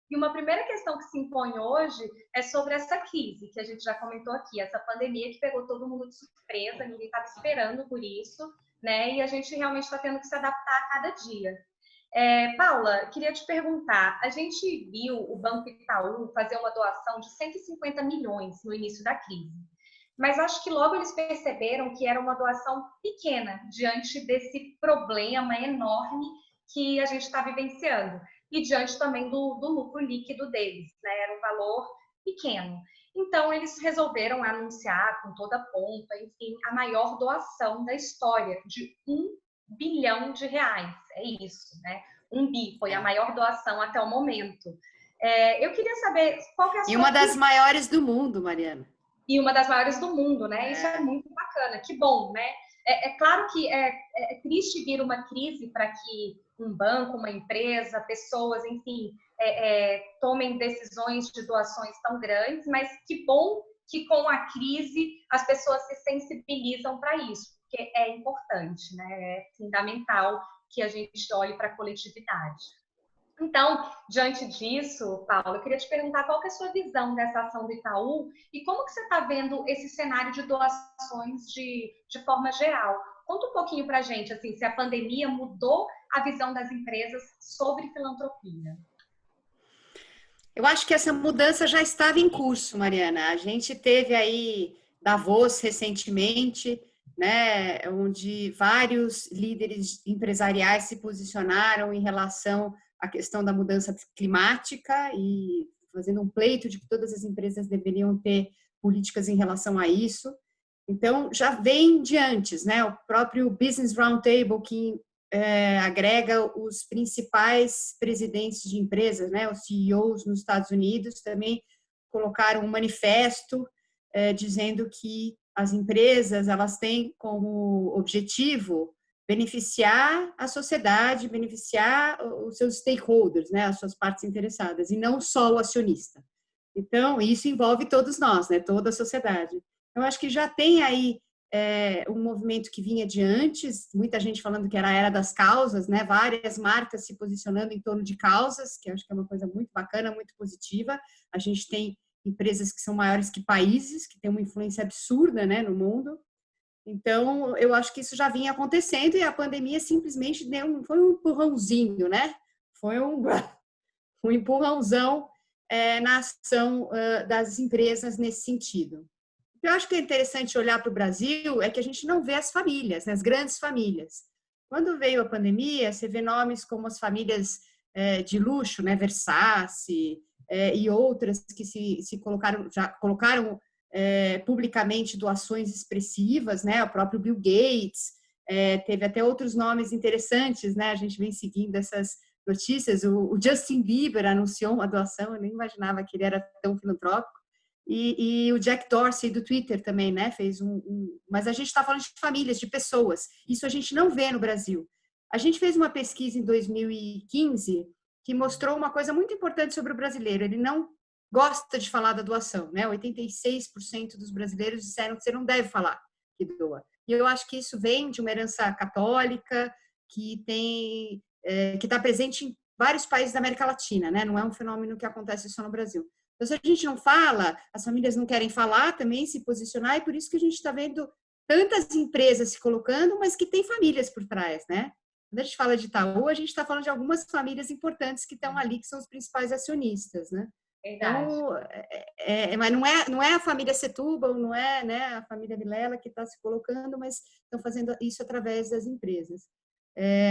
E uma primeira questão que se impõe hoje é sobre essa crise, que a gente já comentou aqui, essa pandemia que pegou todo mundo de surpresa, ninguém estava esperando por isso, né? E a gente realmente está tendo que se adaptar a cada dia. Paula, queria te perguntar, a gente viu o Banco Itaú fazer uma doação de 150 milhões no início da crise, mas acho que logo eles perceberam que era uma doação pequena diante desse problema enorme que a gente está vivenciando e diante também do lucro líquido deles, né? Era um valor pequeno. Então, eles resolveram anunciar com toda a pompa, enfim, a maior doação da história, de R$ 1 bilhão. É isso, né? 1 bi foi a maior doação até o momento. Eu queria saber qual que é a E sua uma das maiores do mundo, Mariana. E uma das maiores do mundo, né? Isso é muito bacana, que bom, né? Claro que é triste vir uma crise para que um banco, uma empresa, pessoas, enfim, tomem decisões de doações tão grandes, mas que bom que com a crise as pessoas se sensibilizam para isso, porque é importante, né? É fundamental que a gente olhe para a coletividade. Então, diante disso, Paulo, eu queria te perguntar qual que é a sua visão dessa ação do Itaú e como que você está vendo esse cenário de doações de forma geral. Conta um pouquinho para a gente, assim, se a pandemia mudou a visão das empresas sobre filantropia. Eu acho que essa mudança já estava em curso, Mariana. A gente teve aí Davos recentemente, né, onde vários líderes empresariais se posicionaram em relação à questão da mudança climática e fazendo um pleito de que todas as empresas deveriam ter políticas em relação a isso. Então, já vem de antes, né? O próprio Business Roundtable, que agrega os principais presidentes de empresas, né, os CEOs nos Estados Unidos, também colocaram um manifesto dizendo que as empresas elas têm como objetivo beneficiar a sociedade, beneficiar os seus stakeholders, né, as suas partes interessadas, e não só o acionista. Então, isso envolve todos nós, né, toda a sociedade. Eu acho que já tem aí um movimento que vinha de antes, muita gente falando que era a era das causas, né? Várias marcas se posicionando em torno de causas, que eu acho que é uma coisa muito bacana, muito positiva. A gente tem empresas que são maiores que países, que têm uma influência absurda, né, no mundo. Então, eu acho que isso já vinha acontecendo e a pandemia simplesmente foi um empurrãozinho, né? Foi um empurrãozão na ação das empresas nesse sentido. O que eu acho que é interessante olhar para o Brasil é que a gente não vê as famílias, né, as grandes famílias. Quando veio a pandemia, você vê nomes como as famílias de luxo, né, Versace, e outras que se colocaram, já colocaram publicamente doações expressivas, né, o próprio Bill Gates, teve até outros nomes interessantes, né, a gente vem seguindo essas notícias. O Justin Bieber anunciou uma doação, eu nem imaginava que ele era tão filantrópico. E o Jack Dorsey do Twitter também, né, fez mas a gente está falando de famílias, de pessoas. Isso a gente não vê no Brasil. A gente fez uma pesquisa em 2015 que mostrou uma coisa muito importante sobre o brasileiro. Ele não gosta de falar da doação, né? 86% dos brasileiros disseram que você não deve falar que doa. E eu acho que isso vem de uma herança católica que está presente em vários países da América Latina, né? Não é um fenômeno que acontece só no Brasil. Então, se a gente não fala, as famílias não querem falar também, se posicionar, e por isso que a gente está vendo tantas empresas se colocando, mas que tem famílias por trás, né? Quando a gente fala de Itaú, a gente está falando de algumas famílias importantes que estão ali, que são os principais acionistas, né? Verdade. Então, mas não é a família Setúbal, não é, né, a família Vilela que está se colocando, mas estão fazendo isso através das empresas.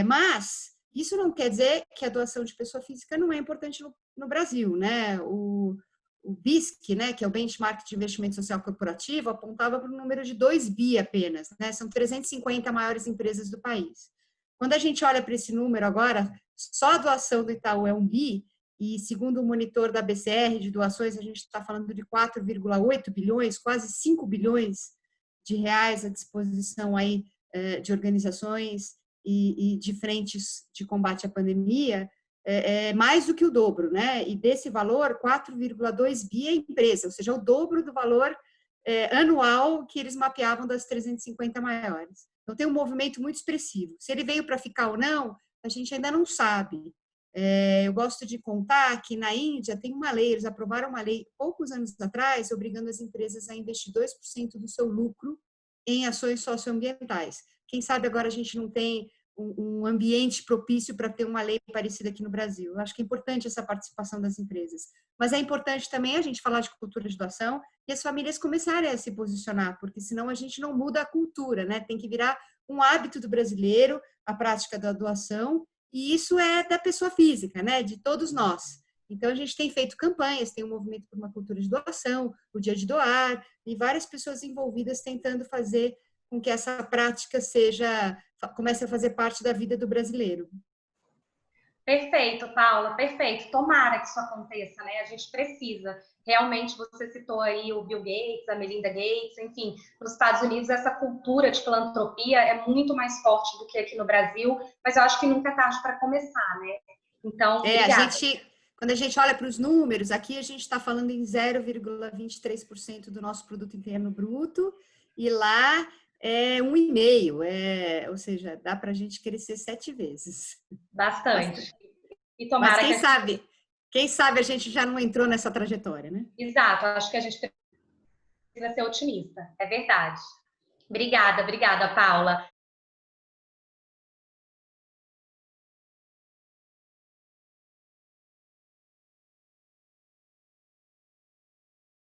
Mas isso não quer dizer que a doação de pessoa física não é importante no Brasil, né? O BISC, né, que é o Benchmark de Investimento Social Corporativo, apontava para um número de 2 bi apenas, né? São 350 maiores empresas do país. Quando a gente olha para esse número agora, só a doação do Itaú é 1 bi, e segundo o monitor da BCR de doações, a gente está falando de 4,8 bilhões, quase 5 bilhões de reais à disposição aí de organizações e de frentes de combate à pandemia, é mais do que o dobro, né? E desse valor, 4,2 bi é empresa, ou seja, o dobro do valor anual que eles mapeavam das 350 maiores. Então, tem um movimento muito expressivo. Se ele veio para ficar ou não, a gente ainda não sabe. Eu gosto de contar que na Índia tem uma lei, eles aprovaram uma lei poucos anos atrás, obrigando as empresas a investir 2% do seu lucro em ações socioambientais. Quem sabe agora a gente não tem um ambiente propício para ter uma lei parecida aqui no Brasil. Eu acho que é importante essa participação das empresas. Mas é importante também a gente falar de cultura de doação e as famílias começarem a se posicionar, porque senão a gente não muda a cultura, né? Tem que virar um hábito do brasileiro, a prática da doação, e isso é da pessoa física, né? De todos nós. Então, a gente tem feito campanhas, tem um movimento por uma cultura de doação, o Dia de Doar, e várias pessoas envolvidas tentando fazer com que essa prática comece a fazer parte da vida do brasileiro. Perfeito, Paula, perfeito. Tomara que isso aconteça, né? A gente precisa. Realmente, você citou aí o Bill Gates, a Melinda Gates, enfim, nos Estados Unidos essa cultura de filantropia é muito mais forte do que aqui no Brasil, mas eu acho que nunca é tarde para começar, né? Então, obrigada. Quando a gente olha para os números, aqui a gente está falando em 0,23% do nosso produto interno bruto, e lá é 1,5%, ou seja, dá para a gente crescer 7 vezes. Bastante. E tomara. Mas quem sabe a gente já não entrou nessa trajetória, né? Exato, acho que a gente precisa ser otimista, é verdade. Obrigada, Paula.